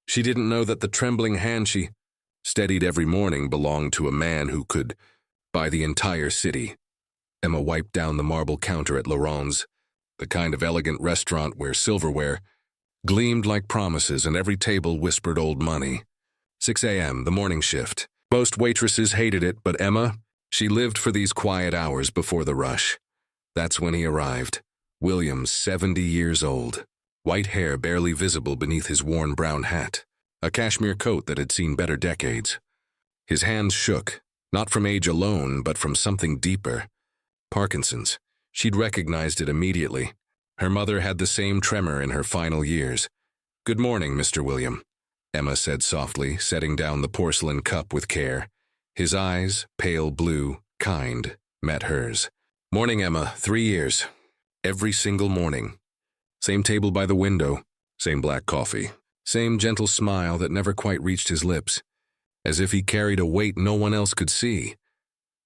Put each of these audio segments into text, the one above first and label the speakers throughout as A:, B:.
A: She didn't know that the trembling hand she steadied every morning belonged to a man who could buy the entire city. Emma wiped down the marble counter at Laurent's, the kind of elegant restaurant where silverware gleamed like promises and every table whispered old money. 6 a.m., the morning shift. Most waitresses hated it, but Emma, she lived for these quiet hours before the rush. That's when he arrived. William, 70 years old. White hair barely visible beneath his worn brown hat. A cashmere coat that had seen better decades. His hands shook, not from age alone, but from something deeper. Parkinson's. She'd recognized it immediately. Her mother had the same tremor in her final years. "Good morning, Mr. William," Emma said softly, setting down the porcelain cup with care. His eyes, pale blue, kind, met hers. "Morning, Emma, 3 years. Every single morning. Same table by the window, same black coffee, same gentle smile that never quite reached his lips, as if he carried a weight no one else could see.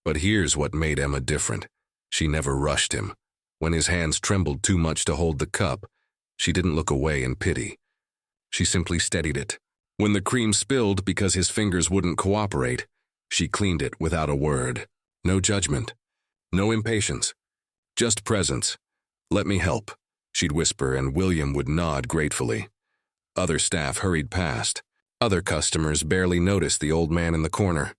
A: But here's what made Emma different. She never rushed him. When his hands trembled too much to hold the cup, she didn't look away in pity. She simply steadied it. When the cream spilled because his fingers wouldn't cooperate, she cleaned it without a word. No judgment. No impatience. Just presence. "Let me help," she'd whisper, and William would nod gratefully. Other staff hurried past. Other customers barely noticed the old man in the corner.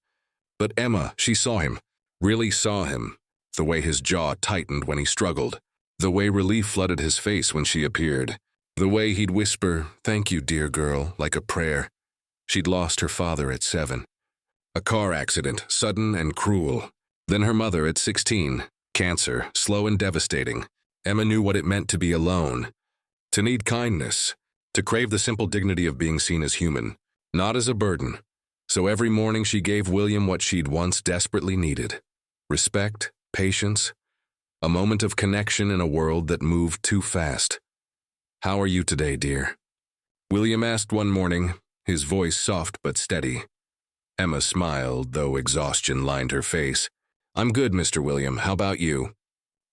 A: But Emma, she saw him. Really saw him. The way his jaw tightened when he struggled. The way relief flooded his face when she appeared. The way he'd whisper, "Thank you, dear girl," like a prayer. She'd lost her father at 7. A car accident, sudden and cruel. Then her mother at 16. Cancer, slow and devastating. Emma knew what it meant to be alone. To need kindness. To crave the simple dignity of being seen as human. Not as a burden. So every morning she gave William what she'd once desperately needed. Respect, patience, a moment of connection in a world that moved too fast. "How are you today, dear?" William asked one morning, his voice soft but steady. Emma smiled, though exhaustion lined her face. "I'm good, Mr. William. How about you?"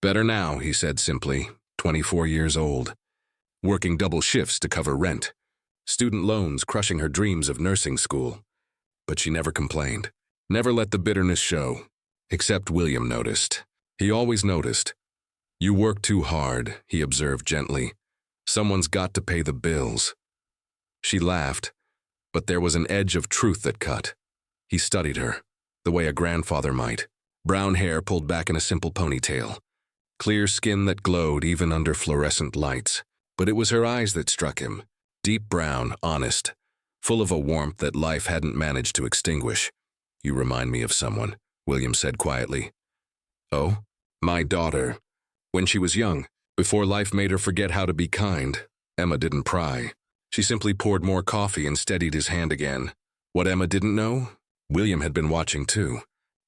A: "Better now," he said simply, 24 years old. Working double shifts to cover rent. Student loans crushing her dreams of nursing school. But she never complained. Never let the bitterness show. Except William noticed. He always noticed. "You work too hard," he observed gently. "Someone's got to pay the bills." She laughed, but there was an edge of truth that cut. He studied her, the way a grandfather might. Brown hair pulled back in a simple ponytail. Clear skin that glowed even under fluorescent lights. But it was her eyes that struck him. Deep brown, honest, full of a warmth that life hadn't managed to extinguish. "You remind me of someone," William said quietly. "Oh? My daughter. When she was young, before life made her forget how to be kind, Emma didn't pry. She simply poured more coffee and steadied his hand again. What Emma didn't know? William had been watching too.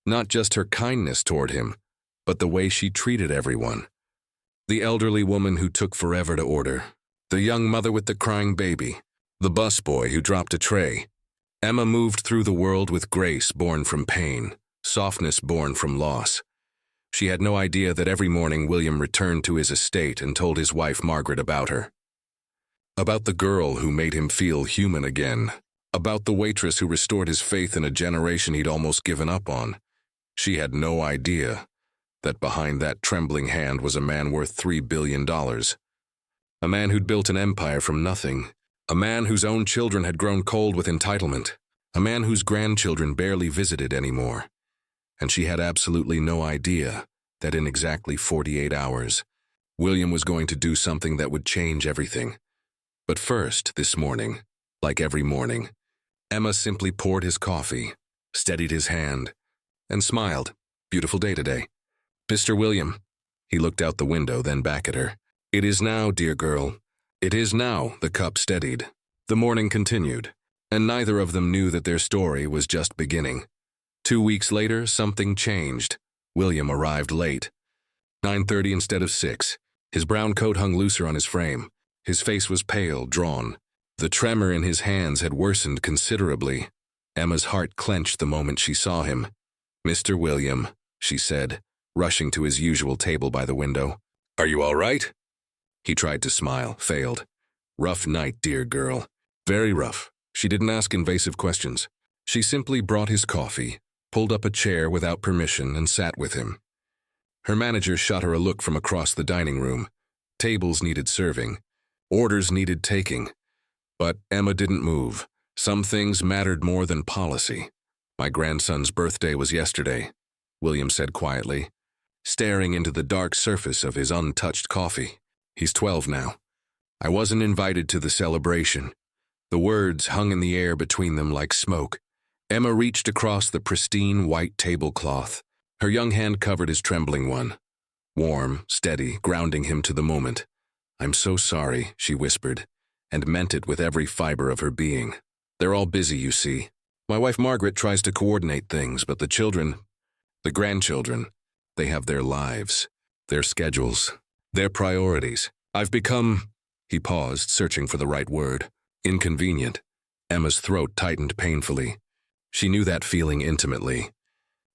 A: Not just her kindness toward him, but the way she treated everyone. The elderly woman who took forever to order. The young mother with the crying baby. The busboy who dropped a tray. Emma moved through the world with grace born from pain, softness born from loss. She had no idea that every morning William returned to his estate and told his wife Margaret about her. About the girl who made him feel human again. About the waitress who restored his faith in a generation he'd almost given up on. She had no idea that behind that trembling hand was a man worth $3 billion. A man who'd built an empire from nothing. A man whose own children had grown cold with entitlement. A man whose grandchildren barely visited anymore. And she had absolutely no idea that in exactly 48 hours, William was going to do something that would change everything. But first, this morning, like every morning, Emma simply poured his coffee, steadied his hand, and smiled. "Beautiful day today." "Mr. William." He looked out the window, then back at her. "It is now, dear girl. It is now," the cup steadied. The morning continued, and neither of them knew that their story was just beginning. 2 weeks later, something changed. William arrived late. 9:30 instead of 6. His brown coat hung looser on his frame. His face was pale, drawn. The tremor in his hands had worsened considerably. Emma's heart clenched the moment she saw him. "Mr. William," she said, rushing to his usual table by the window. "Are you all right?" He tried to smile, failed. "Rough night, dear girl. Very rough. She didn't ask invasive questions. She simply brought his coffee, pulled up a chair without permission, and sat with him. Her manager shot her a look from across the dining room. Tables needed serving. Orders needed taking. But Emma didn't move. Some things mattered more than policy. My grandson's birthday was yesterday, William said quietly, staring into the dark surface of his untouched coffee. He's 12 now. I wasn't invited to the celebration. The words hung in the air between them like smoke. Emma reached across the pristine white tablecloth. Her young hand covered his trembling one. Warm, steady, grounding him to the moment. "I'm so sorry," she whispered, and meant it with every fiber of her being. "They're all busy, you see. My wife Margaret tries to coordinate things, but the children, the grandchildren, they have their lives, their schedules, their priorities. I've become," he paused, searching for the right word, "inconvenient." Emma's throat tightened painfully. She knew that feeling intimately.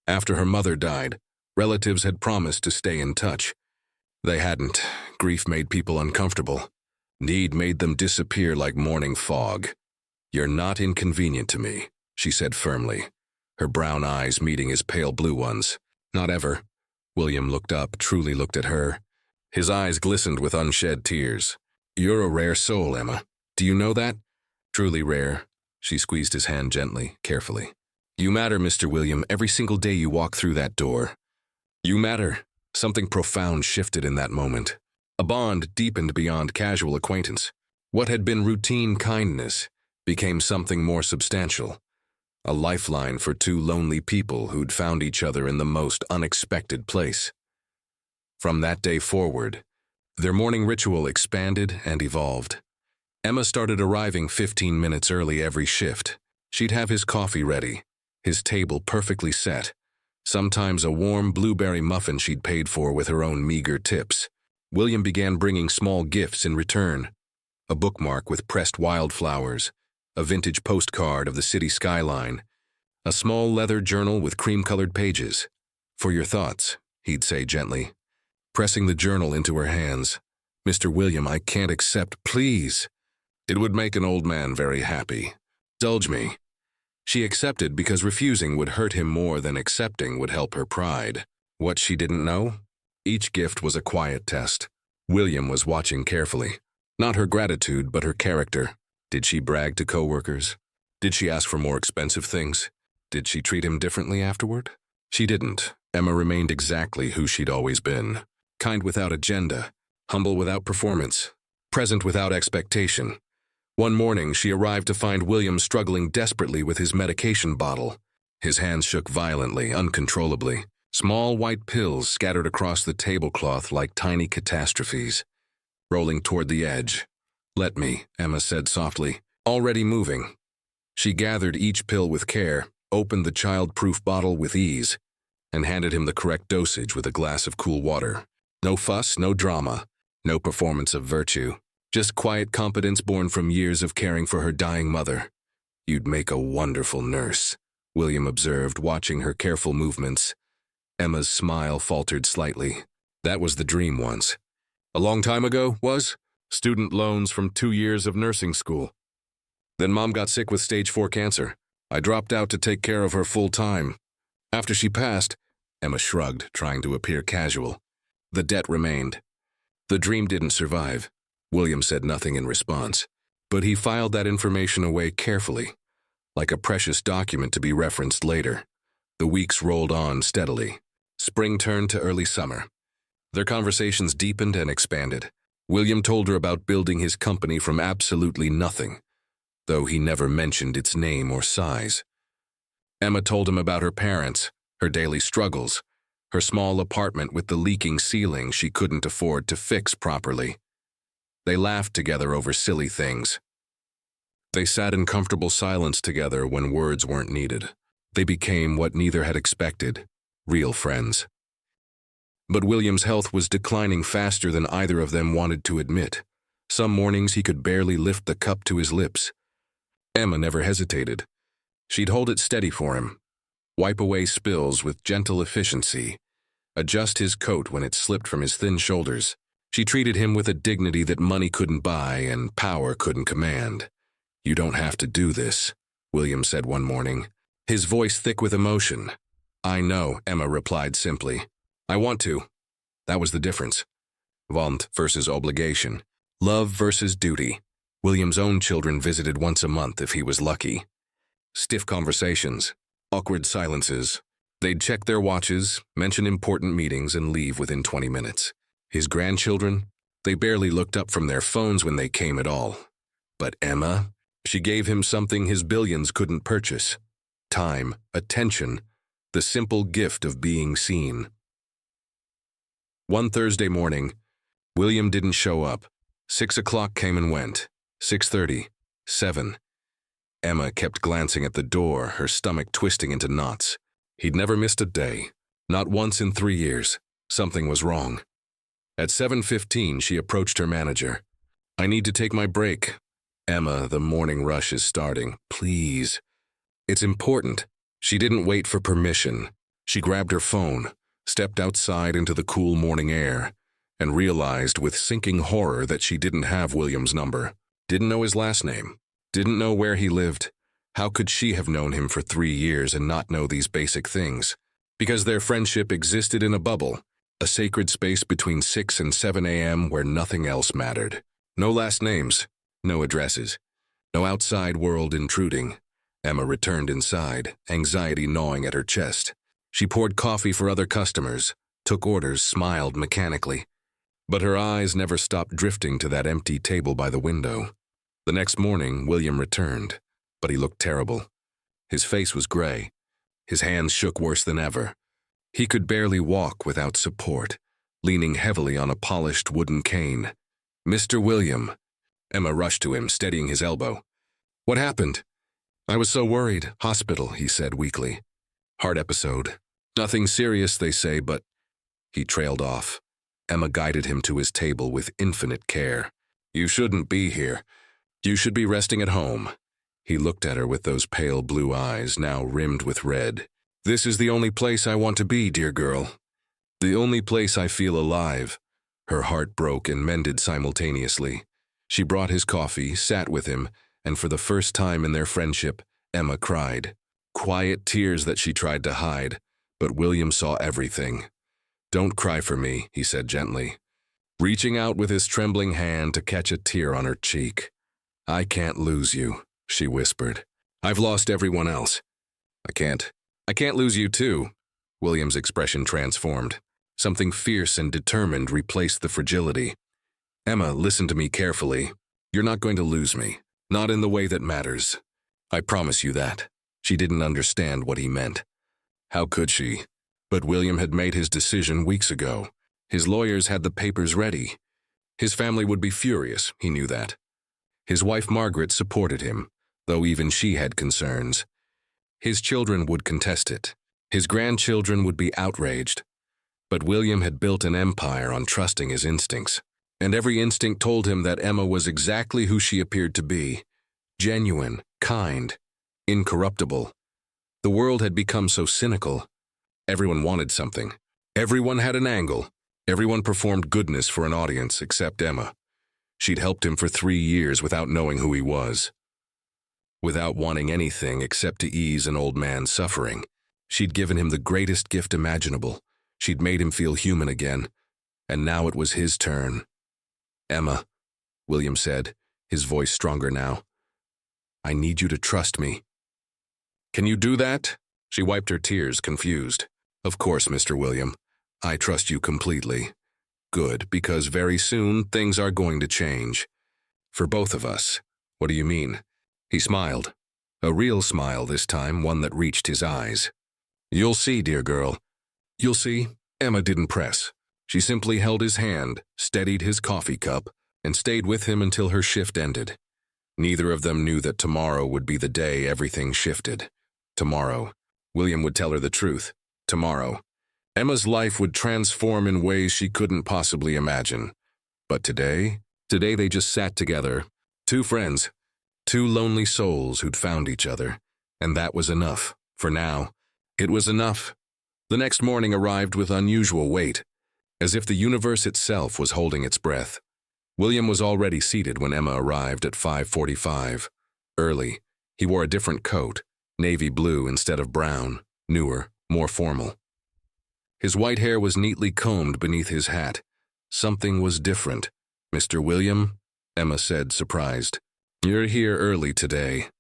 A: After her mother died, relatives had promised to stay in touch. They hadn't. Grief made people uncomfortable. Need made them disappear like morning fog. "You're not inconvenient to me," she said firmly, her brown eyes meeting his pale blue ones. "Not ever." William looked up, truly looked at her. His eyes glistened with unshed tears. "You're a rare soul, Emma. Do you know that?" "Truly rare." She squeezed his hand gently, carefully. "You matter, Mr. William, every single day you walk through that door. You matter." Something profound shifted in that moment. A bond deepened beyond casual acquaintance. What had been routine kindness became something more substantial. A lifeline for two lonely people who'd found each other in the most unexpected place. From that day forward, their morning ritual expanded and evolved. Emma started arriving 15 minutes early every shift. She'd have his coffee ready, his table perfectly set, sometimes a warm blueberry muffin she'd paid for with her own meager tips. William began bringing small gifts in return. A bookmark with pressed wildflowers, a vintage postcard of the city skyline, a small leather journal with cream-colored pages. "For your thoughts," he'd say gently, pressing the journal into her hands. "Mr. William, I can't accept, please." "It would make an old man very happy. Indulge me." She accepted because refusing would hurt him more than accepting would help her pride. What she didn't know? Each gift was a quiet test. William was watching carefully. Not her gratitude, but her character. Did she brag to coworkers? Did she ask for more expensive things? Did she treat him differently afterward? She didn't. Emma remained exactly who she'd always been. Kind without agenda, humble without performance, present without expectation. One morning, she arrived to find William struggling desperately with his medication bottle. His hands shook violently, uncontrollably. Small white pills scattered across the tablecloth like tiny catastrophes. Rolling toward the edge. "Let me," Emma said softly, already moving. She gathered each pill with care, opened the child-proof bottle with ease, and handed him the correct dosage with a glass of cool water. No fuss, no drama, no performance of virtue. Just quiet competence born from years of caring for her dying mother. "You'd make a wonderful nurse," William observed, watching her careful movements. Emma's smile faltered slightly. "That was the dream once. A long time ago, was? Student loans from 2 years of nursing school. Then Mom got sick with stage 4 cancer. I dropped out to take care of her full time. After she passed," Emma shrugged, trying to appear casual. "The debt remained. The dream didn't survive." William said nothing in response, but he filed that information away carefully, like a precious document to be referenced later. The weeks rolled on steadily. Spring turned to early summer. Their conversations deepened and expanded. William told her about building his company from absolutely nothing, though he never mentioned its name or size. Emma told him about her parents, her daily struggles, her small apartment with the leaking ceiling she couldn't afford to fix properly. They laughed together over silly things. They sat in comfortable silence together when words weren't needed. They became what neither had expected, real friends. But William's health was declining faster than either of them wanted to admit. Some mornings he could barely lift the cup to his lips. Emma never hesitated. She'd hold it steady for him, wipe away spills with gentle efficiency, adjust his coat when it slipped from his thin shoulders. She treated him with a dignity that money couldn't buy and power couldn't command. "You don't have to do this," William said one morning, his voice thick with emotion. "I know," Emma replied simply. "I want to." That was the difference. Want versus obligation. Love versus duty. William's own children visited once a month if he was lucky. Stiff conversations. Awkward silences. They'd check their watches, mention important meetings, and leave within 20 minutes. His grandchildren, they barely looked up from their phones when they came at all. But Emma, she gave him something his billions couldn't purchase. Time, attention, the simple gift of being seen. One Thursday morning, William didn't show up. 6 o'clock came and went. 6:30, 7. Emma kept glancing at the door, her stomach twisting into knots. He'd never missed a day. Not once in 3 years. Something was wrong. At 7:15, she approached her manager. "I need to take my break." "Emma, the morning rush is starting. Please." "It's important." She didn't wait for permission. She grabbed her phone, stepped outside into the cool morning air, and realized with sinking horror that she didn't have William's number. Didn't know his last name. Didn't know where he lived. How could she have known him for 3 years and not know these basic things? Because their friendship existed in a bubble, a sacred space between 6 and 7 a.m. where nothing else mattered. No last names, no addresses, no outside world intruding. Emma returned inside, anxiety gnawing at her chest. She poured coffee for other customers, took orders, smiled mechanically. But her eyes never stopped drifting to that empty table by the window. The next morning, William returned, but he looked terrible. His face was gray. His hands shook worse than ever. He could barely walk without support, leaning heavily on a polished wooden cane. "Mr. William." Emma rushed to him, steadying his elbow. "What happened?" "I was so worried. Hospital," he said weakly. "Heart episode. Nothing serious, they say, but—" He trailed off. Emma guided him to his table with infinite care. "You shouldn't be here. You should be resting at home." He looked at her with those pale blue eyes, now rimmed with red. "This is the only place I want to be, dear girl. The only place I feel alive." Her heart broke and mended simultaneously. She brought his coffee, sat with him, and for the first time in their friendship, Emma cried. Quiet tears that she tried to hide, but William saw everything. "Don't cry for me," he said gently, reaching out with his trembling hand to catch a tear on her cheek. "I can't lose you," she whispered. "I've lost everyone else. I can't lose you too." William's expression transformed. Something fierce and determined replaced the fragility. "Emma, listen to me carefully. You're not going to lose me. Not in the way that matters. I promise you that." She didn't understand what he meant. How could she? But William had made his decision weeks ago. His lawyers had the papers ready. His family would be furious, he knew that. His wife Margaret supported him, though even she had concerns. His children would contest it. His grandchildren would be outraged. But William had built an empire on trusting his instincts, and every instinct told him that Emma was exactly who she appeared to be. Genuine, kind, incorruptible. The world had become so cynical. Everyone wanted something. Everyone had an angle. Everyone performed goodness for an audience except Emma. She'd helped him for 3 years without knowing who he was. Without wanting anything except to ease an old man's suffering. She'd given him the greatest gift imaginable. She'd made him feel human again. And now it was his turn. "Emma," William said, his voice stronger now. "I need you to trust me." "Can you do that?" She wiped her tears, confused. "Of course, Mr. William. I trust you completely." "Good, because very soon things are going to change. For both of us." "What do you mean?" He smiled. A real smile this time, one that reached his eyes. "You'll see, dear girl. You'll see." Emma didn't press. She simply held his hand, steadied his coffee cup, and stayed with him until her shift ended. Neither of them knew that tomorrow would be the day everything shifted. Tomorrow. William would tell her the truth. Tomorrow. Emma's life would transform in ways she couldn't possibly imagine. But today they just sat together. 2 friends. 2 lonely souls who'd found each other. And that was enough. For now. It was enough. The next morning arrived with unusual weight, as if the universe itself was holding its breath. William was already seated when Emma arrived at 5:45. Early, he wore a different coat, navy blue instead of brown, newer, more formal. His white hair was neatly combed beneath his hat. Something was different. "Mr. William?" Emma said, surprised. "You're here early today."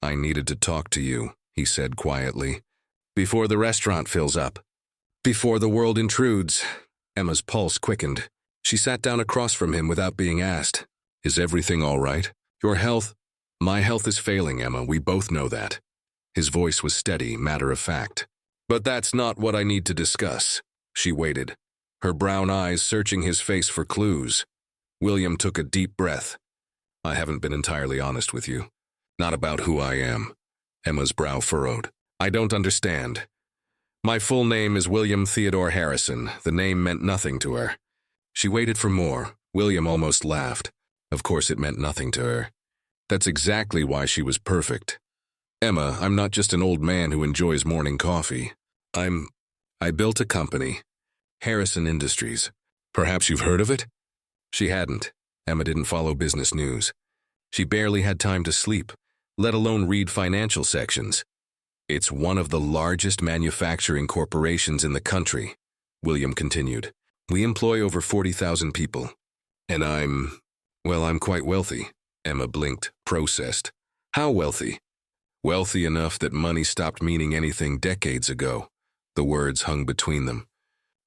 A: "I needed to talk to you," he said quietly. "Before the restaurant fills up. Before the world intrudes." Emma's pulse quickened. She sat down across from him without being asked. "Is everything all right? Your health?" "My health is failing, Emma. We both know that." His voice was steady, matter of fact. "But that's not what I need to discuss." She waited, her brown eyes searching his face for clues. William took a deep breath. "I haven't been entirely honest with you. Not about who I am." Emma's brow furrowed. "I don't understand." "My full name is William Theodore Harrison." The name meant nothing to her. She waited for more. William almost laughed. Of course it meant nothing to her. That's exactly why she was perfect. "Emma, I'm not just an old man who enjoys morning coffee. I built a company. Harrison Industries. Perhaps you've heard of it?" She hadn't. Emma didn't follow business news. She barely had time to sleep, let alone read financial sections. "It's one of the largest manufacturing corporations in the country," William continued. "We employ over 40,000 people. And I'm quite wealthy." Emma blinked, processed. "How wealthy?" "Wealthy enough that money stopped meaning anything decades ago." The words hung between them.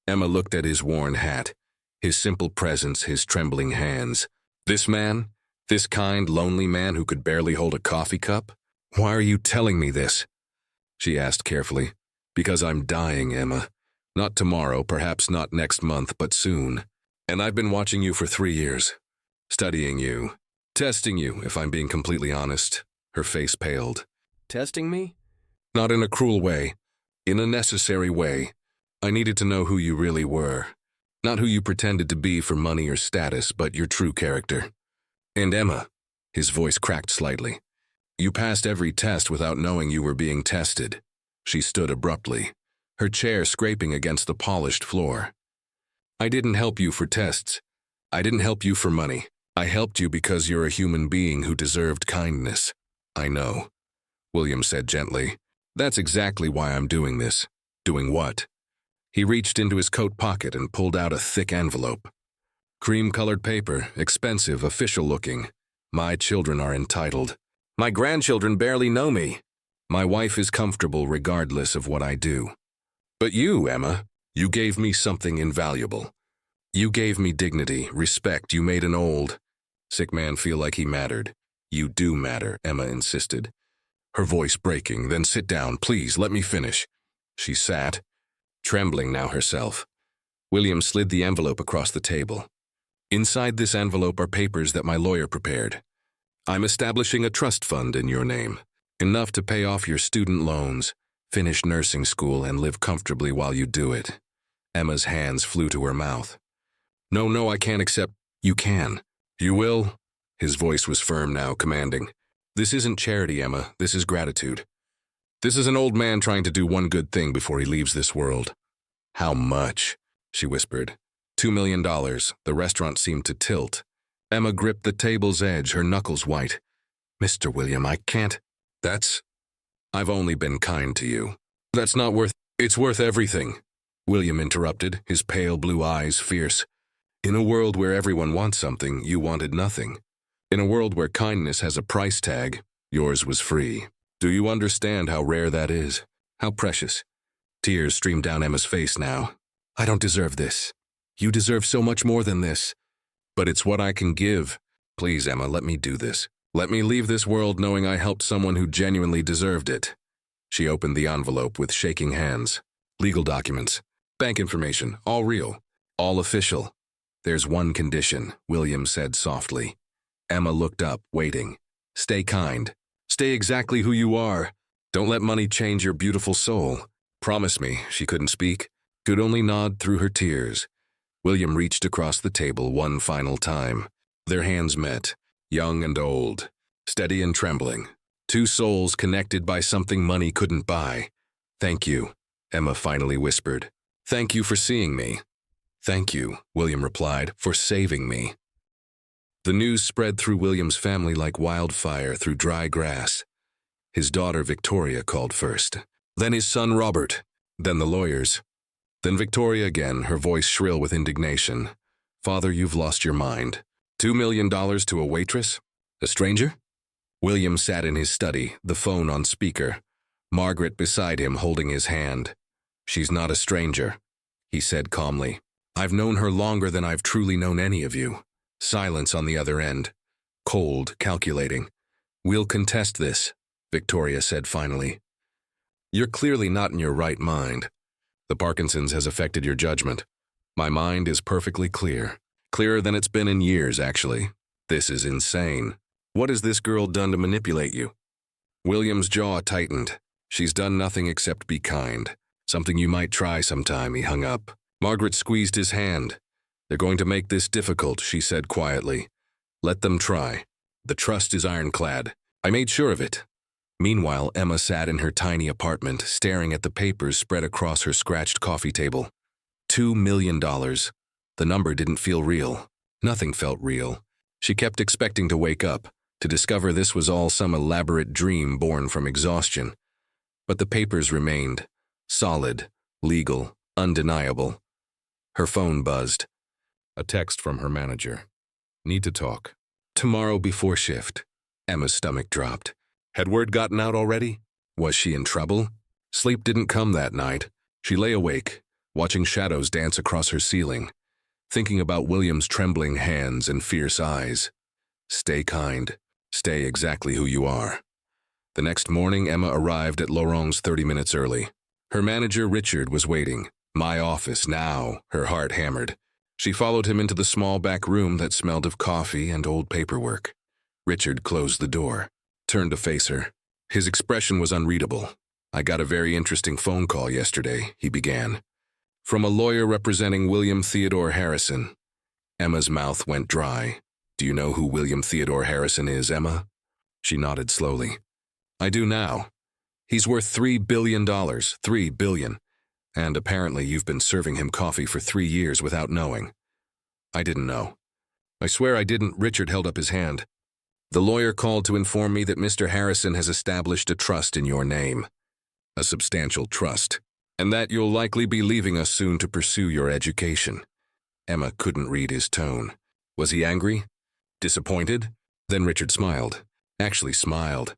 A: Emma looked at his worn hat, his simple presence, his trembling hands. This man? This kind, lonely man who could barely hold a coffee cup? "Why are you telling me this?" she asked carefully. "Because I'm dying, Emma. Not tomorrow, perhaps not next month, but soon. And I've been watching you for 3 years. Studying you. Testing you, if I'm being completely honest." Her face paled. "Testing me?" "Not in a cruel way. In a necessary way. I needed to know who you really were. Not who you pretended to be for money or status, but your true character. And Emma," his voice cracked slightly, "you passed every test without knowing you were being tested." She stood abruptly, her chair scraping against the polished floor. "I didn't help you for tests. I didn't help you for money. I helped you because you're a human being who deserved kindness." "I know," William said gently. "That's exactly why I'm doing this." "Doing what?" He reached into his coat pocket and pulled out a thick envelope. "Cream-colored paper, expensive, official-looking. My children are entitled. My grandchildren barely know me. My wife is comfortable regardless of what I do. But you, Emma, you gave me something invaluable. You gave me dignity, respect. You made an old, sick man feel like he mattered." "You do matter," Emma insisted, her voice breaking. "Then sit down, please, let me finish." She sat, trembling now herself. William slid the envelope across the table. "Inside this envelope are papers that my lawyer prepared. I'm establishing a trust fund in your name, enough to pay off your student loans, finish nursing school, and live comfortably while you do it." Emma's hands flew to her mouth. No, I can't accept." "You can. You will." His voice was firm now, commanding. "This isn't charity, Emma. This is gratitude. This is an old man trying to do one good thing before he leaves this world." "How much?" she whispered. $2 million. The restaurant seemed to tilt. Emma gripped the table's edge, her knuckles white. "Mr. William, I can't." I've only been kind to you. That's not worth—" "It's worth everything," William interrupted, his pale blue eyes fierce. "In a world where everyone wants something, you wanted nothing. In a world where kindness has a price tag, yours was free. Do you understand how rare that is? How precious?" Tears streamed down Emma's face now. "I don't deserve this. You deserve so much more than this. But it's what I can give. Please, Emma, let me do this. Let me leave this world knowing I helped someone who genuinely deserved it." She opened the envelope with shaking hands. "Legal documents, bank information, all real, all official. There's one condition," William said softly. Emma looked up, waiting. "Stay kind. Stay exactly who you are. Don't let money change your beautiful soul. Promise me." She couldn't speak, could only nod through her tears. William reached across the table one final time. Their hands met, young and old, steady and trembling. Two souls connected by something money couldn't buy. "Thank you," Emma finally whispered. "Thank you for seeing me." "Thank you," William replied, "for saving me." The news spread through William's family like wildfire through dry grass. His daughter Victoria called first, then his son Robert, then the lawyers. Then Victoria again, her voice shrill with indignation. "Father, you've lost your mind. $2 million to a waitress? A stranger?" William sat in his study, the phone on speaker. Margaret beside him holding his hand. "She's not a stranger," he said calmly. "I've known her longer than I've truly known any of you." Silence on the other end. Cold, calculating. "We'll contest this," Victoria said finally. "You're clearly not in your right mind. The Parkinson's has affected your judgment. My mind is perfectly clear. Clearer than it's been in years, actually. This is insane. What has this girl done to manipulate you?" William's jaw tightened. "She's done nothing except be kind. Something you might try sometime," he hung up. Margaret squeezed his hand. "They're going to make this difficult," she said quietly. "Let them try. The trust is ironclad. I made sure of it." Meanwhile, Emma sat in her tiny apartment, staring at the papers spread across her scratched coffee table. $2 million. The number didn't feel real. Nothing felt real. She kept expecting to wake up, to discover this was all some elaborate dream born from exhaustion. But the papers remained. Solid, legal, undeniable. Her phone buzzed. A text from her manager. "Need to talk. Tomorrow before shift." Emma's stomach dropped. Had word gotten out already? Was she in trouble? Sleep didn't come that night. She lay awake, watching shadows dance across her ceiling, thinking about William's trembling hands and fierce eyes. Stay kind. Stay exactly who you are. The next morning, Emma arrived at Laurent's 30 minutes early. Her manager, Richard, was waiting. My office now, her heart hammered. She followed him into the small back room that smelled of coffee and old paperwork. Richard closed the door, turned to face her. His expression was unreadable. "I got a very interesting phone call yesterday," he began. "From a lawyer representing William Theodore Harrison." Emma's mouth went dry. "Do you know who William Theodore Harrison is, Emma?" She nodded slowly. "I do now. He's worth $3 billion, $3 billion. And apparently you've been serving him coffee for 3 years without knowing." "I didn't know." "I swear I didn't." Richard held up his hand. "The lawyer called to inform me that Mr. Harrison has established a trust in your name. A substantial trust. And that you'll likely be leaving us soon to pursue your education." Emma couldn't read his tone. Was he angry? Disappointed? Then Richard smiled. Actually smiled.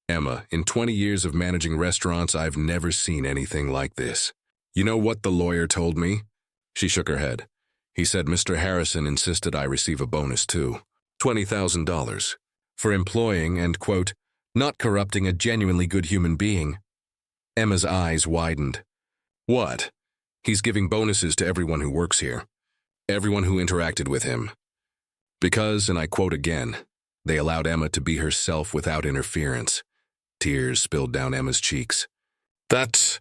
A: "Emma, in 20 years of managing restaurants, I've never seen anything like this. You know what the lawyer told me?" She shook her head. "He said Mr. Harrison insisted I receive a bonus too. $20,000. For employing and, quote, not corrupting a genuinely good human being." Emma's eyes widened. "What? He's giving bonuses to everyone who works here. Everyone who interacted with him. Because, and I quote again, they allowed Emma to be herself without interference." Tears spilled down Emma's cheeks. That's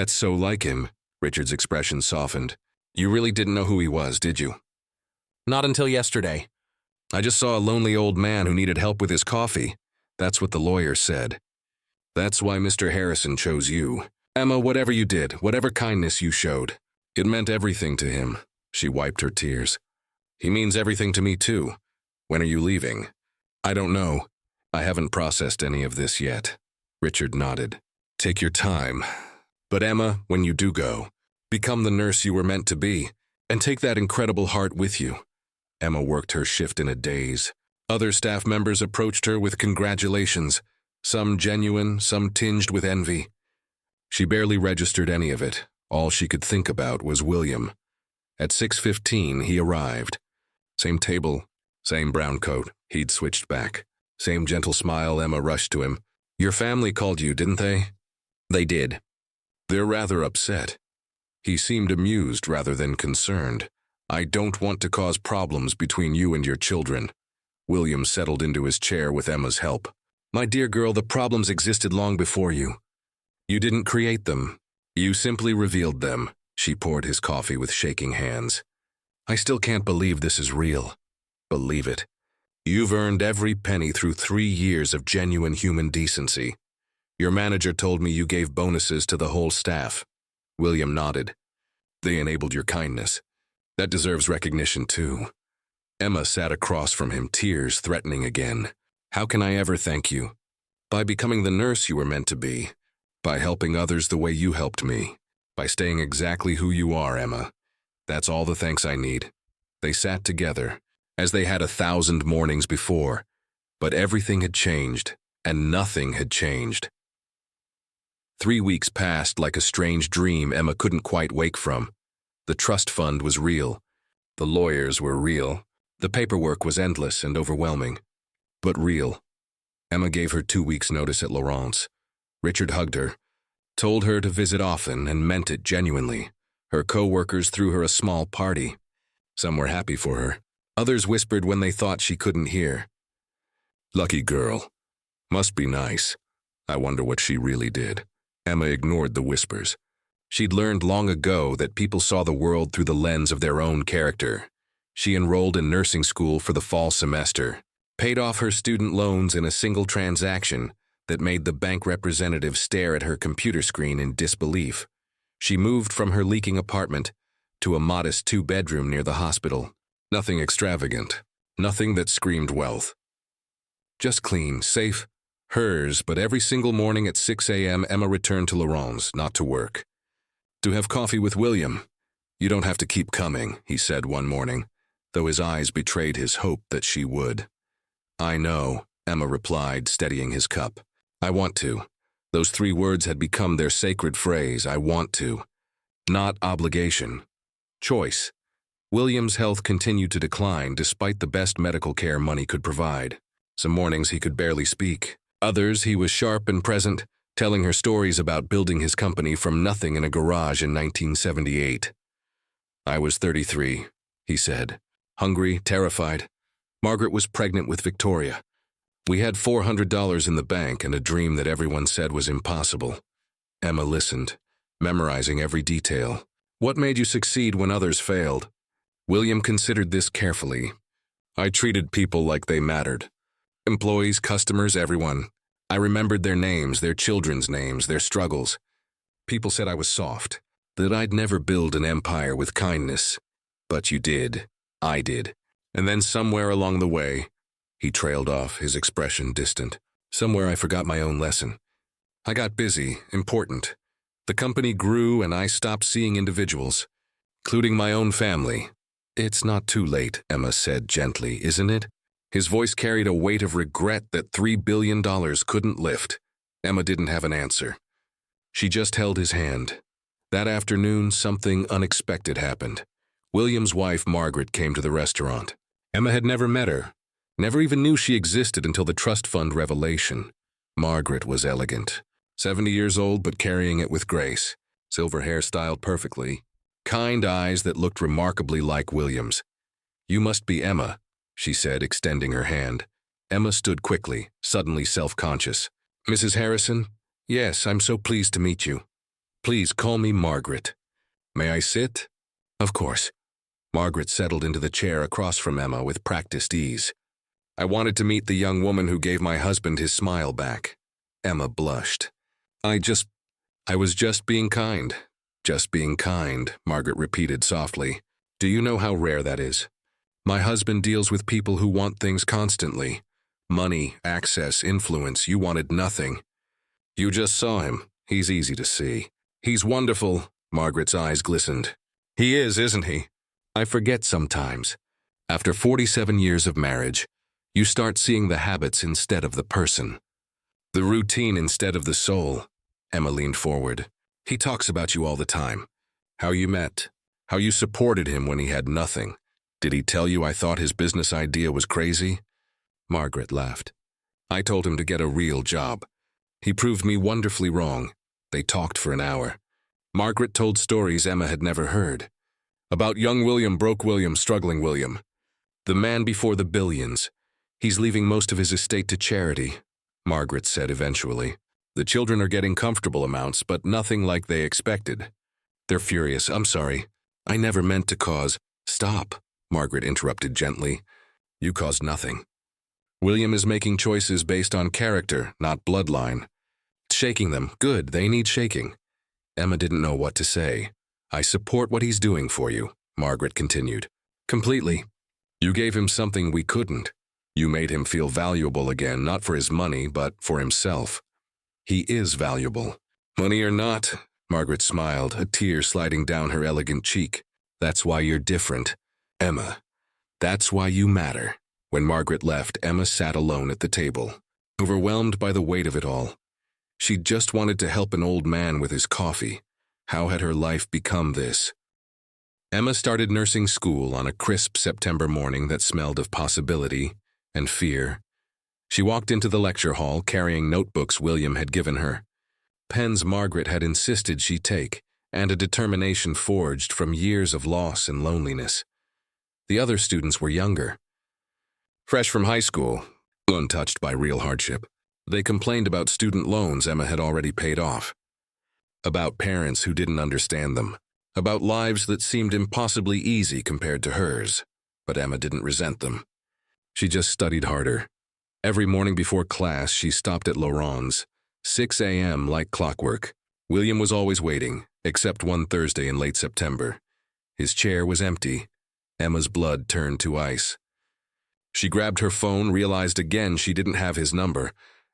A: so like him." Richard's expression softened. "You really didn't know who he was, did you?" "Not until yesterday. I just saw a lonely old man who needed help with his coffee. That's what the lawyer said. That's why Mr. Harrison chose you. Emma, whatever you did, whatever kindness you showed, it meant everything to him." She wiped her tears. "He means everything to me too. When are you leaving?" "I don't know. I haven't processed any of this yet." Richard nodded. "Take your time. But Emma, when you do go, become the nurse you were meant to be, and take that incredible heart with you." Emma worked her shift in a daze. Other staff members approached her with congratulations, some genuine, some tinged with envy. She barely registered any of it. All she could think about was William. At 6:15, he arrived. Same table, same brown coat. He'd switched back. Same gentle smile. Emma rushed to him. "Your family called you, didn't they?" "They did." "They're rather upset." He seemed amused rather than concerned. "I don't want to cause problems between you and your children." William settled into his chair with Emma's help. "My dear girl, the problems existed long before you. You didn't create them. You simply revealed them." She poured his coffee with shaking hands. "I still can't believe this is real." "Believe it. You've earned every penny through 3 years of genuine human decency. Your manager told me you gave bonuses to the whole staff." William nodded. "They enabled your kindness. That deserves recognition too. Emma sat across from him, tears threatening again. How can I ever thank you? By becoming the nurse you were meant to be. By helping others the way you helped me. By staying exactly who you are, Emma. That's all the thanks I need. They sat together, as they had 1,000 mornings before. But everything had changed, and nothing had changed. 3 weeks passed like a strange dream Emma couldn't quite wake from. The trust fund was real. The lawyers were real. The paperwork was endless and overwhelming. But real. Emma gave her 2 weeks' notice at Laurent's. Richard hugged her, told her to visit often, and meant it genuinely. Her co-workers threw her a small party. Some were happy for her. Others whispered when they thought she couldn't hear. Lucky girl. Must be nice. I wonder what she really did. Emma ignored the whispers. She'd learned long ago that people saw the world through the lens of their own character. She enrolled in nursing school for the fall semester, paid off her student loans in a single transaction that made the bank representative stare at her computer screen in disbelief. She moved from her leaking apartment to a modest 2-bedroom near the hospital. Nothing extravagant, nothing that screamed wealth. Just clean, safe, hers, but every single morning at 6 a.m. Emma returned to Laurent's, not to work. To have coffee with William. You don't have to keep coming, he said one morning, though his eyes betrayed his hope that she would. I know, Emma replied, steadying his cup. I want to. Those 3 words had become their sacred phrase, I want to. Not obligation. Choice. William's health continued to decline despite the best medical care money could provide. Some mornings he could barely speak. Others he was sharp and present, telling her stories about building his company from nothing in a garage in 1978. I was 33, he said. Hungry, terrified. Margaret was pregnant with Victoria. We had $400 in the bank and a dream that everyone said was impossible. Emma listened, memorizing every detail. What made you succeed when others failed? William considered this carefully. I treated people like they mattered. Employees, customers, everyone. I remembered their names, their children's names, their struggles. People said I was soft, that I'd never build an empire with kindness. But you did. I did. And then somewhere along the way, he trailed off, his expression distant. Somewhere I forgot my own lesson. I got busy, important. The company grew and I stopped seeing individuals, including my own family. It's not too late, Emma said gently, isn't it? His voice carried a weight of regret that $3 billion couldn't lift. Emma didn't have an answer. She just held his hand. That afternoon, something unexpected happened. William's wife, Margaret, came to the restaurant. Emma had never met her, never even knew she existed until the trust fund revelation. Margaret was elegant, 70 years old but carrying it with grace, silver hair styled perfectly, kind eyes that looked remarkably like William's. You must be Emma, she said, extending her hand. Emma stood quickly, suddenly self-conscious. Mrs. Harrison? Yes, I'm so pleased to meet you. Please call me Margaret. May I sit? Of course. Margaret settled into the chair across from Emma with practiced ease. I wanted to meet the young woman who gave my husband his smile back. Emma blushed. I was just being kind. Just being kind, Margaret repeated softly. Do you know how rare that is? My husband deals with people who want things constantly. Money, access, influence. You wanted nothing. You just saw him. He's easy to see. He's wonderful. Margaret's eyes glistened. He is, isn't he? I forget sometimes. After 47 years of marriage, you start seeing the habits instead of the person. The routine instead of the soul. Emma leaned forward. He talks about you all the time. How you met. How you supported him when he had nothing. Did he tell you I thought his business idea was crazy? Margaret laughed. I told him to get a real job. He proved me wonderfully wrong. They talked for an hour. Margaret told stories Emma had never heard. About young William, broke William, struggling William. The man before the billions. He's leaving most of his estate to charity, Margaret said eventually. The children are getting comfortable amounts, but nothing like they expected. They're furious. I'm sorry. I never meant to cause. Stop, Margaret interrupted gently. You caused nothing. William is making choices based on character, not bloodline. Shaking them. Good, they need shaking. Emma didn't know what to say. I support what he's doing for you, Margaret continued. Completely. You gave him something we couldn't. You made him feel valuable again, not for his money, but for himself. He is valuable. Money or not, Margaret smiled, a tear sliding down her elegant cheek. That's why you're different. Emma, that's why you matter. When Margaret left, Emma sat alone at the table, overwhelmed by the weight of it all. She'd just wanted to help an old man with his coffee. How had her life become this? Emma started nursing school on a crisp September morning that smelled of possibility and fear. She walked into the lecture hall carrying notebooks William had given her, pens Margaret had insisted she take, and a determination forged from years of loss and loneliness. The other students were younger, fresh from high school, untouched by real hardship. They complained about student loans Emma had already paid off, about parents who didn't understand them, about lives that seemed impossibly easy compared to hers. But Emma didn't resent them. She just studied harder. Every morning before class, she stopped at Laurent's, 6 a.m. like clockwork. William was always waiting, except one Thursday in late September. His chair was empty. Emma's blood turned to ice. She grabbed her phone, realized again she didn't have his number,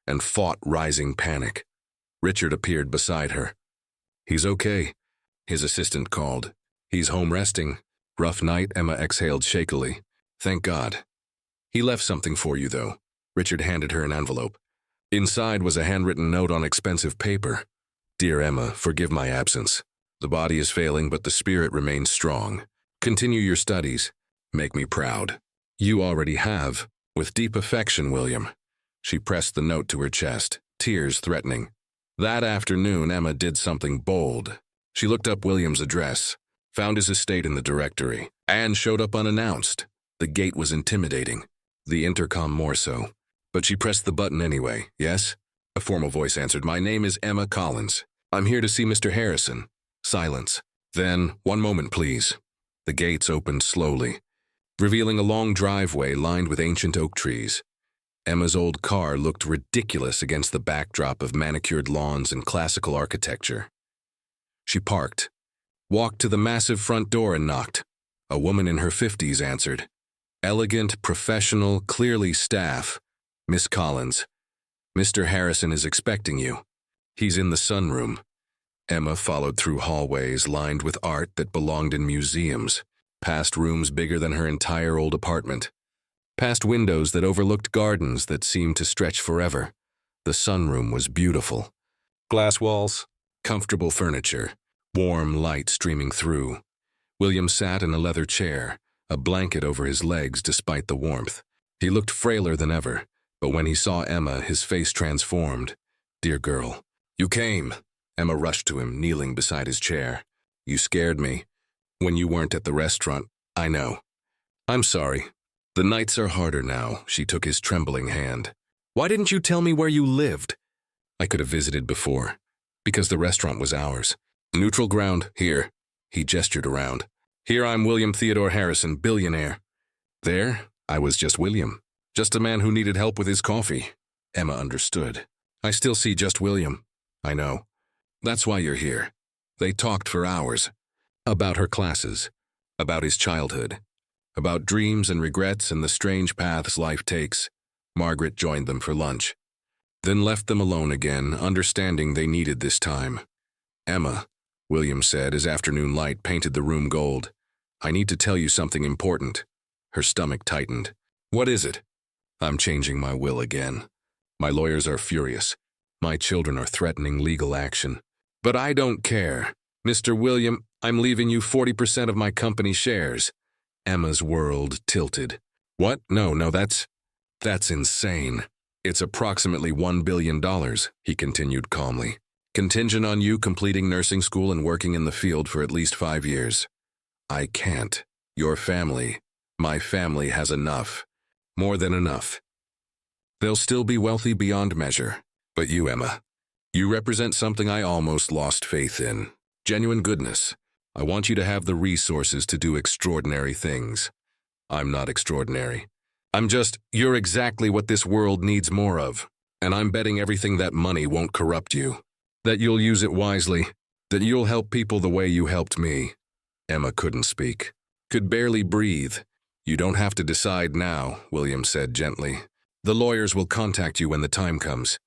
A: and fought rising panic. Richard appeared beside her. He's okay, his assistant called. He's home resting. Rough night, Emma exhaled shakily. Thank God. He left something for you, though. Richard handed her an envelope. Inside was a handwritten note on expensive paper. Dear Emma, forgive my absence. The body is failing, but the spirit remains strong. Continue your studies. Make me proud. You already have. With deep affection, William. She pressed the note to her chest, tears threatening. That afternoon, Emma did something bold. She looked up William's address, found his estate in the directory, and showed up unannounced. The gate was intimidating, the intercom more so. But she pressed the button anyway. Yes? A formal voice answered. My name is Emma Collins. I'm here to see Mr. Harrison. Silence. Then, one moment, please. The gates opened slowly, revealing a long driveway lined with ancient oak trees. Emma's old car looked ridiculous against the backdrop of manicured lawns and classical architecture. She parked, walked to the massive front door and knocked. A woman in her 50s answered. Elegant, professional, clearly staff. Miss Collins, Mr. Harrison is expecting you. He's in the sunroom. Emma followed through hallways lined with art that belonged in museums, past rooms bigger than her entire old apartment, past windows that overlooked gardens that seemed to stretch forever. The sunroom was beautiful. Glass walls, comfortable furniture, warm light streaming through. William sat in a leather chair, a blanket over his legs despite the warmth. He looked frailer than ever, but when he saw Emma, his face transformed. Dear girl, you came. Emma rushed to him, kneeling beside his chair. You scared me. When you weren't at the restaurant, I know. I'm sorry. The nights are harder now. She took his trembling hand. Why didn't you tell me where you lived? I could have visited before, because the restaurant was ours. Neutral ground, here. He gestured around. Here I'm William Theodore Harrison, billionaire. There, I was just William. Just a man who needed help with his coffee. Emma understood. I still see just William. I know. That's why you're here. They talked for hours. About her classes. About his childhood. About dreams and regrets and the strange paths life takes. Margaret joined them for lunch. Then left them alone again, understanding they needed this time. Emma, William said as afternoon light painted the room gold. I need to tell you something important. Her stomach tightened. What is it? I'm changing my will again. My lawyers are furious. My children are threatening legal action. But I don't care. Mr. William, I'm leaving you 40% of my company shares. Emma's world tilted. What? No, that's insane. It's approximately $1 billion, he continued calmly. Contingent on you completing nursing school and working in the field for at least 5 years. I can't. Your family, my family has enough. More than enough. They'll still be wealthy beyond measure. But you, Emma, you represent something I almost lost faith in. Genuine goodness. I want you to have the resources to do extraordinary things. I'm not extraordinary. You're exactly what this world needs more of. And I'm betting everything that money won't corrupt you. That you'll use it wisely. That you'll help people the way you helped me. Emma couldn't speak. Could barely breathe. You don't have to decide now, William said gently. The lawyers will contact you when the time comes.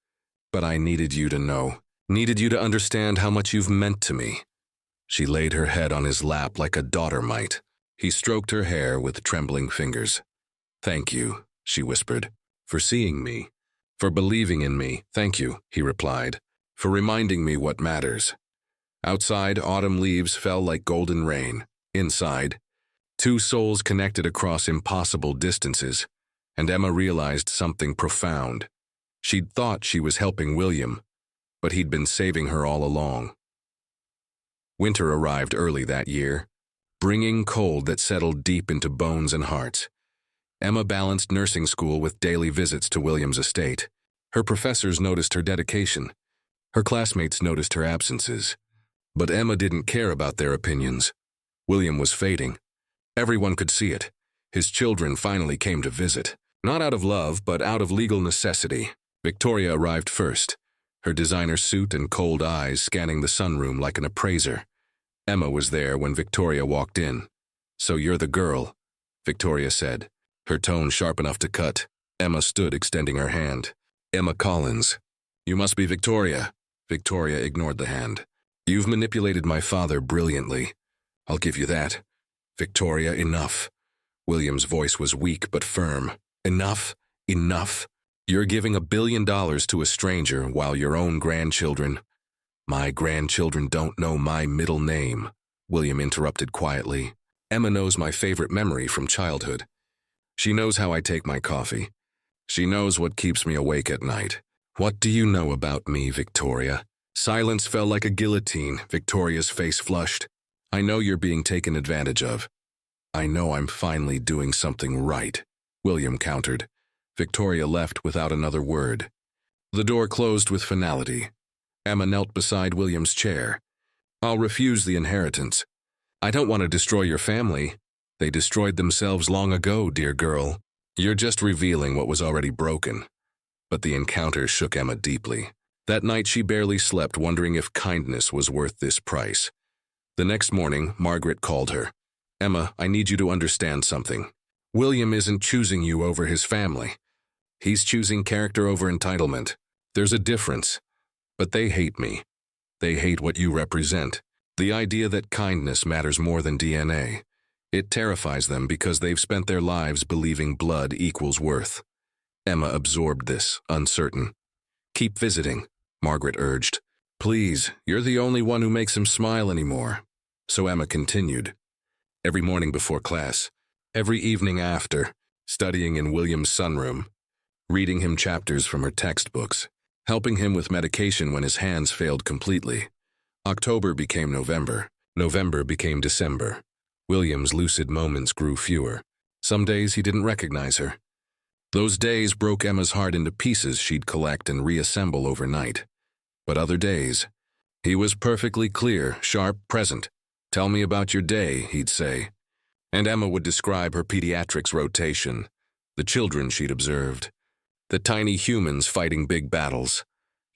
A: But I needed you to know, needed you to understand how much you've meant to me. She laid her head on his lap like a daughter might. He stroked her hair with trembling fingers. Thank you, she whispered, for seeing me, for believing in me. Thank you, he replied, for reminding me what matters. Outside, autumn leaves fell like golden rain. Inside, two souls connected across impossible distances, and Emma realized something profound. She'd thought she was helping William, but he'd been saving her all along. Winter arrived early that year, bringing cold that settled deep into bones and hearts. Emma balanced nursing school with daily visits to William's estate. Her professors noticed her dedication. Her classmates noticed her absences. But Emma didn't care about their opinions. William was fading. Everyone could see it. His children finally came to visit. Not out of love, but out of legal necessity. Victoria arrived first, her designer suit and cold eyes scanning the sunroom like an appraiser. Emma was there when Victoria walked in. So you're the girl, Victoria said, her tone sharp enough to cut. Emma stood extending her hand. Emma Collins. You must be Victoria. Victoria ignored the hand. You've manipulated my father brilliantly. I'll give you that. Victoria, enough. William's voice was weak but firm. Enough, enough. You're giving $1 billion to a stranger while your own grandchildren... My grandchildren don't know my middle name, William interrupted quietly. Emma knows my favorite memory from childhood. She knows how I take my coffee. She knows what keeps me awake at night. What do you know about me, Victoria? Silence fell like a guillotine. Victoria's face flushed. I know you're being taken advantage of. I know I'm finally doing something right, William countered. Victoria left without another word. The door closed with finality. Emma knelt beside William's chair. I'll refuse the inheritance. I don't want to destroy your family. They destroyed themselves long ago, dear girl. You're just revealing what was already broken. But the encounter shook Emma deeply. That night she barely slept, wondering if kindness was worth this price. The next morning, Margaret called her. Emma, I need you to understand something. William isn't choosing you over his family. He's choosing character over entitlement. There's a difference. But they hate me. They hate what you represent. The idea that kindness matters more than DNA. It terrifies them because they've spent their lives believing blood equals worth. Emma absorbed this, uncertain. Keep visiting, Margaret urged. Please, you're the only one who makes him smile anymore. So Emma continued. Every morning before class, every evening after, studying in William's sunroom, reading him chapters from her textbooks, helping him with medication when his hands failed completely. October became November. November became December. William's lucid moments grew fewer. Some days he didn't recognize her. Those days broke Emma's heart into pieces she'd collect and reassemble overnight. But other days, he was perfectly clear, sharp, present. Tell me about your day, he'd say. And Emma would describe her pediatrics rotation, the children she'd observed, the tiny humans fighting big battles.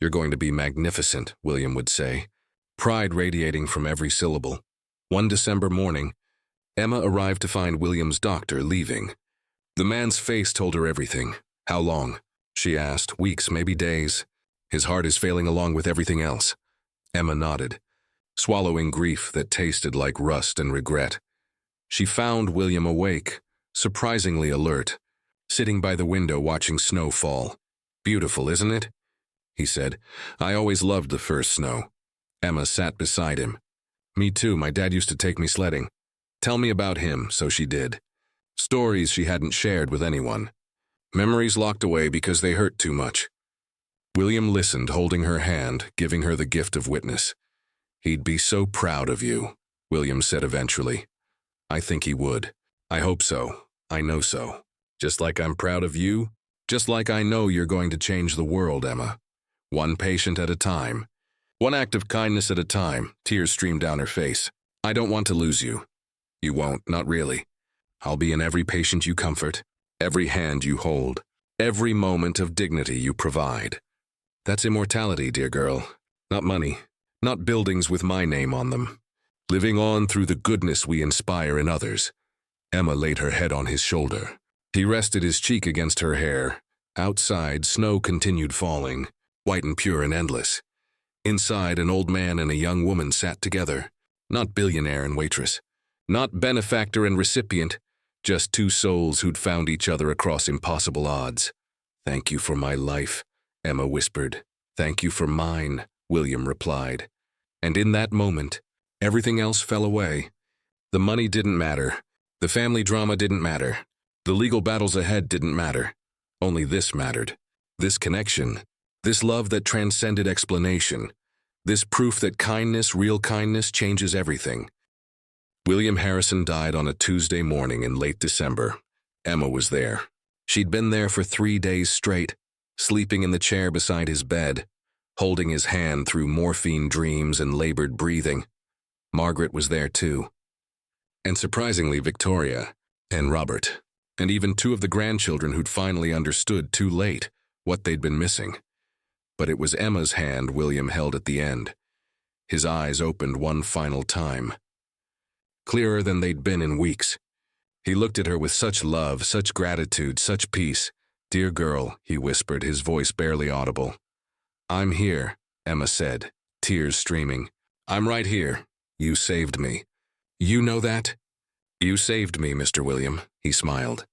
A: You're going to be magnificent, William would say, pride radiating from every syllable. One December morning, Emma arrived to find William's doctor leaving. The man's face told her everything. How long? She asked. Weeks, maybe days. His heart is failing along with everything else. Emma nodded, swallowing grief that tasted like rust and regret. She found William awake, surprisingly alert, sitting by the window watching snow fall. Beautiful, isn't it? He said. I always loved the first snow. Emma sat beside him. Me too, my dad used to take me sledding. Tell me about him, so she did. Stories she hadn't shared with anyone. Memories locked away because they hurt too much. William listened, holding her hand, giving her the gift of witness. He'd be so proud of you, William said eventually. I think he would. I hope so. I know so. Just like I'm proud of you, just like I know you're going to change the world, Emma. One patient at a time. One act of kindness at a time. Tears streamed down her face. I don't want to lose you. You won't, not really. I'll be in every patient you comfort, every hand you hold, every moment of dignity you provide. That's immortality, dear girl. Not money, not buildings with my name on them. Living on through the goodness we inspire in others. Emma laid her head on his shoulder. He rested his cheek against her hair. Outside, snow continued falling, white and pure and endless. Inside, an old man and a young woman sat together. Not billionaire and waitress. Not benefactor and recipient. Just two souls who'd found each other across impossible odds. "Thank you for my life," Emma whispered. "Thank you for mine," William replied. And in that moment, everything else fell away. The money didn't matter. The family drama didn't matter. The legal battles ahead didn't matter. Only this mattered. This connection. This love that transcended explanation. This proof that kindness, real kindness, changes everything. William Harrison died on a Tuesday morning in late December. Emma was there. She'd been there for 3 days straight, sleeping in the chair beside his bed, holding his hand through morphine dreams and labored breathing. Margaret was there too. And surprisingly, Victoria and Robert, and even 2 of the grandchildren who'd finally understood too late what they'd been missing. But it was Emma's hand William held at the end. His eyes opened one final time. Clearer than they'd been in weeks. He looked at her with such love, such gratitude, such peace. "Dear girl," he whispered, his voice barely audible. "I'm here," Emma said, tears streaming. "I'm right here. You saved me." "You know that?" "You saved me, Mr. William," he smiled.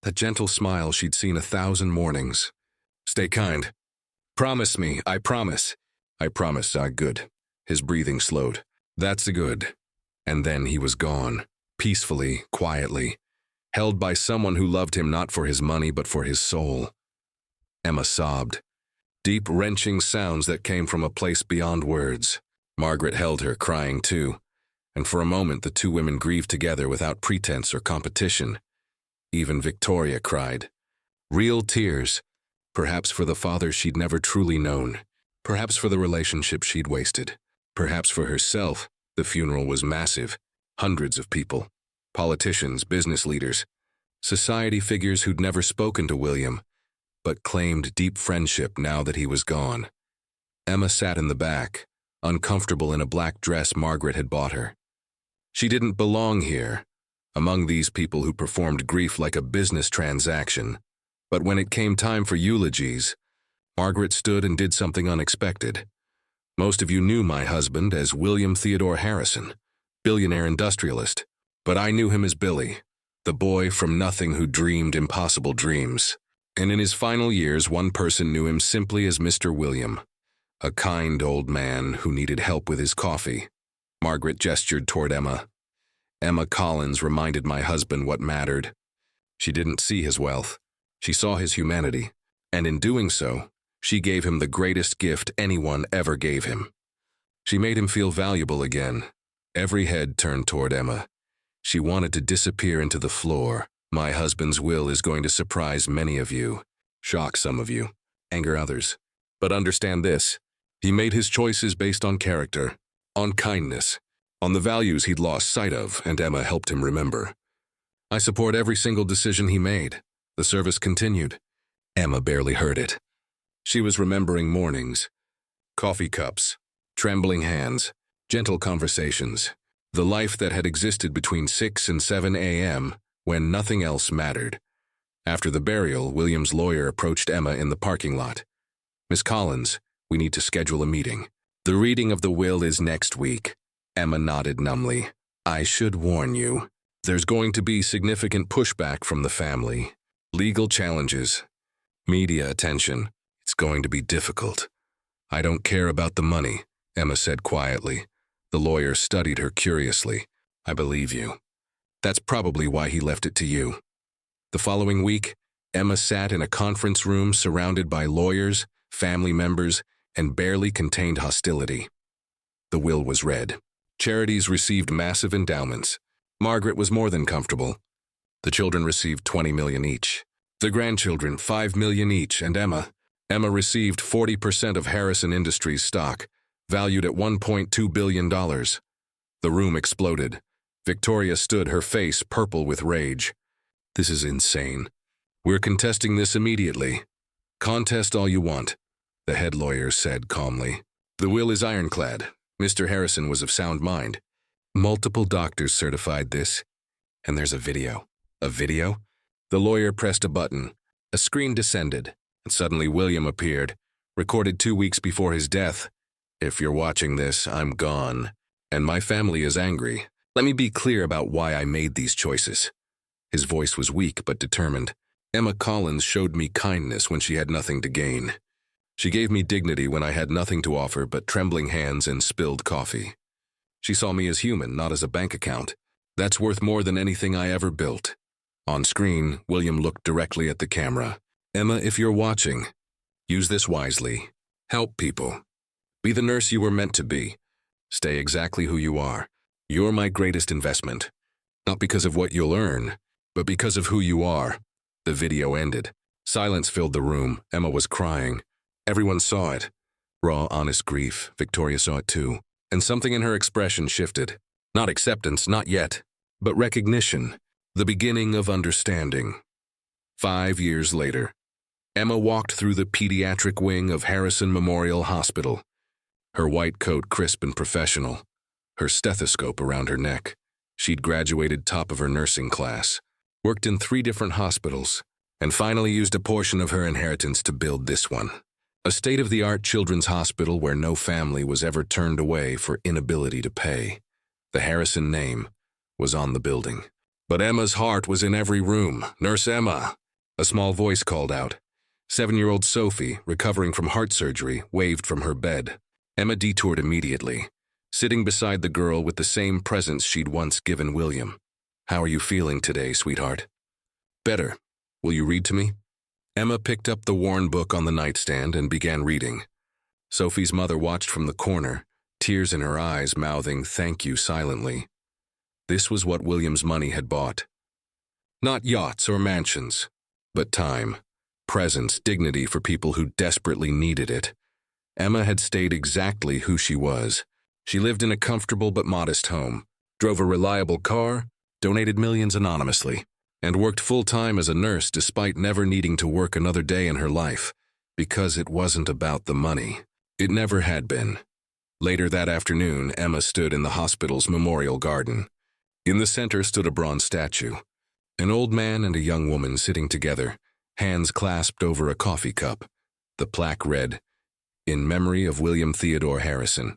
A: That gentle smile she'd seen 1,000 mornings. "Stay kind. Promise me, I promise." "I promise, good." His breathing slowed. "That's good." And then he was gone, peacefully, quietly, held by someone who loved him not for his money but for his soul. Emma sobbed. Deep, wrenching sounds that came from a place beyond words. Margaret held her, crying too, and for a moment the 2 women grieved together without pretense or competition. Even Victoria cried. Real tears, perhaps for the father she'd never truly known, perhaps for the relationship she'd wasted, perhaps for herself. The funeral was massive. Hundreds of people. Politicians, business leaders, society figures who'd never spoken to William, but claimed deep friendship now that he was gone. Emma sat in the back, uncomfortable in a black dress Margaret had bought her. She didn't belong here, among these people who performed grief like a business transaction. But when it came time for eulogies, Margaret stood and did something unexpected. Most of you knew my husband as William Theodore Harrison, billionaire industrialist, but I knew him as Billy, the boy from nothing who dreamed impossible dreams. And in his final years, one person knew him simply as Mr. William, a kind old man who needed help with his coffee. Margaret gestured toward Emma. Emma Collins reminded my husband what mattered. She didn't see his wealth. She saw his humanity, and in doing so, she gave him the greatest gift anyone ever gave him. She made him feel valuable again. Every head turned toward Emma. She wanted to disappear into the floor. My husband's will is going to surprise many of you, shock some of you, anger others. But understand this, he made his choices based on character, on kindness, on the values he'd lost sight of, and Emma helped him remember. I support every single decision he made. The service continued. Emma barely heard it. She was remembering mornings, coffee cups, trembling hands, gentle conversations, the life that had existed between 6 and 7 a.m. when nothing else mattered. After the burial, William's lawyer approached Emma in the parking lot. "Miss Collins, we need to schedule a meeting. The reading of the will is next week." Emma nodded numbly. "I should warn you, there's going to be significant pushback from the family. Legal challenges, media attention. It's going to be difficult." "I don't care about the money," Emma said quietly. The lawyer studied her curiously. "I believe you. That's probably why he left it to you." The following week, Emma sat in a conference room surrounded by lawyers, family members, and barely contained hostility. The will was read. Charities received massive endowments. Margaret was more than comfortable. The children received $20 million each. The grandchildren, $5 million each, and Emma received 40% of Harrison Industries stock, valued at $1.2 billion. The room exploded. Victoria stood, her face purple with rage. "This is insane. We're contesting this immediately." "Contest all you want," the head lawyer said calmly. "The will is ironclad. Mr. Harrison was of sound mind. Multiple doctors certified this. And there's a video. A video? The lawyer pressed a button. A screen descended, and suddenly William appeared, recorded 2 weeks before his death. If you're watching this, I'm gone, and my family is angry. Let me be clear about why I made these choices. His voice was weak but determined. Emma Collins showed me kindness when she had nothing to gain. She gave me dignity when I had nothing to offer but trembling hands and spilled coffee. She saw me as human, not as a bank account. That's worth more than anything I ever built. On screen, William looked directly at the camera. Emma, if you're watching, use this wisely. Help people. Be the nurse you were meant to be. Stay exactly who you are. You're my greatest investment. Not because of what you'll earn, but because of who you are. The video ended. Silence filled the room. Emma was crying. Everyone saw it. Raw, honest grief. Victoria saw it too. And something in her expression shifted. Not acceptance, not yet, but recognition. The beginning of understanding. 5 years later, Emma walked through the pediatric wing of Harrison Memorial Hospital. Her white coat crisp and professional. Her stethoscope around her neck. She'd graduated top of her nursing class, worked in 3 different hospitals, and finally used a portion of her inheritance to build this one. A state-of-the-art children's hospital where no family was ever turned away for inability to pay. The Harrison name was on the building. But Emma's heart was in every room. Nurse Emma! A small voice called out. 7-year-old Sophie, recovering from heart surgery, waved from her bed. Emma detoured immediately, sitting beside the girl with the same presence she'd once given William. How are you feeling today, sweetheart? Better. Will you read to me? Emma picked up the worn book on the nightstand and began reading. Sophie's mother watched from the corner, tears in her eyes, mouthing thank you silently. This was what William's money had bought. Not yachts or mansions, but time, presence, dignity for people who desperately needed it. Emma had stayed exactly who she was. She lived in a comfortable but modest home, drove a reliable car, donated millions anonymously, and worked full-time as a nurse despite never needing to work another day in her life, because it wasn't about the money. It never had been. Later that afternoon, Emma stood in the hospital's memorial garden. In the center stood a bronze statue, an old man and a young woman sitting together, hands clasped over a coffee cup. The plaque read, "In memory of William Theodore Harrison,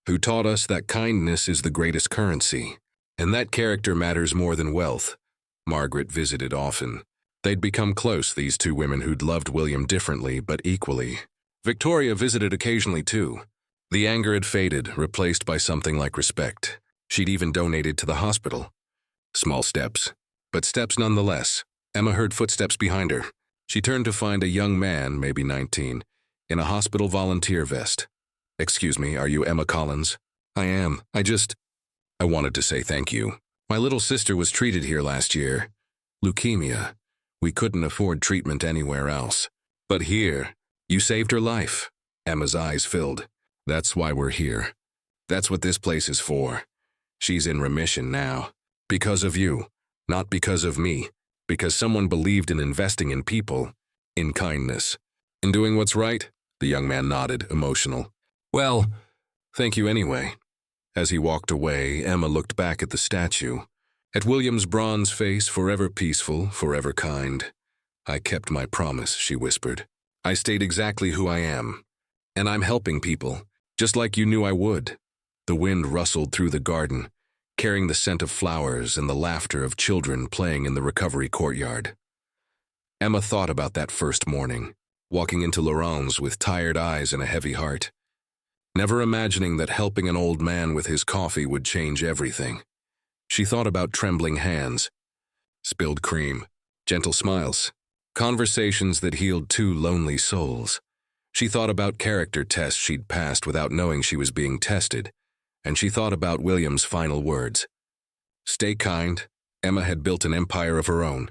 A: who taught us that kindness is the greatest currency, and that character matters more than wealth." Margaret visited often. They'd become close, these 2 women who'd loved William differently but equally. Victoria visited occasionally too. The anger had faded, replaced by something like respect. She'd even donated to the hospital. Small steps, but steps nonetheless. Emma heard footsteps behind her. She turned to find a young man, maybe 19, in a hospital volunteer vest. "Excuse me, are you Emma Collins?" "I am. I wanted to say thank you. My little sister was treated here last year. Leukemia. We couldn't afford treatment anywhere else. But here, you saved her life." Emma's eyes filled. "That's why we're here. That's what this place is for. She's in remission now. Because of you. Not because of me. Because someone believed in investing in people. In kindness. In doing what's right." The young man nodded, emotional. "Well, thank you anyway." As he walked away, Emma looked back at the statue. At William's bronze face, forever peaceful, forever kind. "I kept my promise," she whispered. "I stayed exactly who I am. And I'm helping people, just like you knew I would." The wind rustled through the garden, carrying the scent of flowers and the laughter of children playing in the recovery courtyard. Emma thought about that first morning, walking into Laurent's with tired eyes and a heavy heart, never imagining that helping an old man with his coffee would change everything. She thought about trembling hands, spilled cream, gentle smiles, conversations that healed 2 lonely souls. She thought about character tests she'd passed without knowing she was being tested, and she thought about William's final words. Stay kind. Emma had built an empire of her own,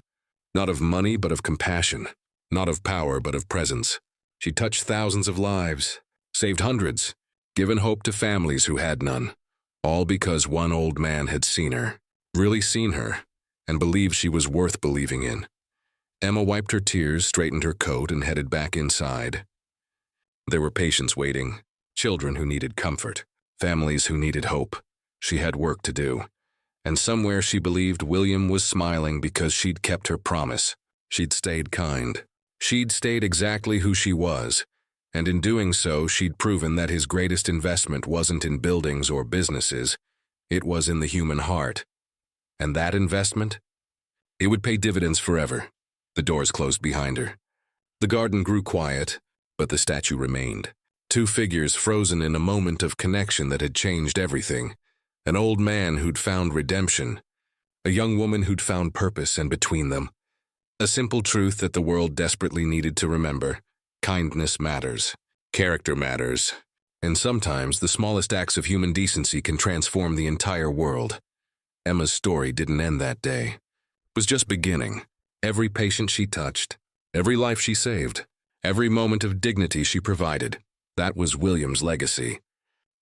A: not of money but of compassion, not of power but of presence. She touched thousands of lives, saved hundreds, given hope to families who had none, all because one old man had seen her, really seen her, and believed she was worth believing in. Emma wiped her tears, straightened her coat, and headed back inside. There were patients waiting, children who needed comfort, families who needed hope. She had work to do, And somewhere she believed William was smiling because she'd kept her promise. She'd stayed kind. She'd stayed exactly who she was, and in doing so, she'd proven that his greatest investment wasn't in buildings or businesses, it was in the human heart. And that investment? It would pay dividends forever. The doors closed behind her. The garden grew quiet, but the statue remained. Two figures frozen in a moment of connection that had changed everything. An old man who'd found redemption, a young woman who'd found purpose, and between them, a simple truth that the world desperately needed to remember: kindness matters, character matters, and sometimes the smallest acts of human decency can transform the entire world. Emma's story didn't end that day. It was just beginning. Every patient she touched, every life she saved, every moment of dignity she provided, that was William's legacy.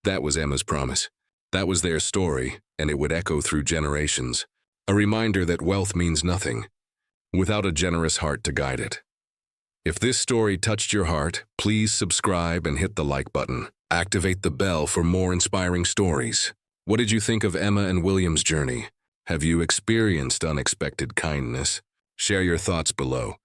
A: That was Emma's promise. That was their story, and it would echo through generations. A reminder that wealth means nothing without a generous heart to guide it. If this story touched your heart, please subscribe and hit the like button. Activate the bell for more inspiring stories. What did you think of Emma and William's journey? Have you experienced unexpected kindness? Share your thoughts below.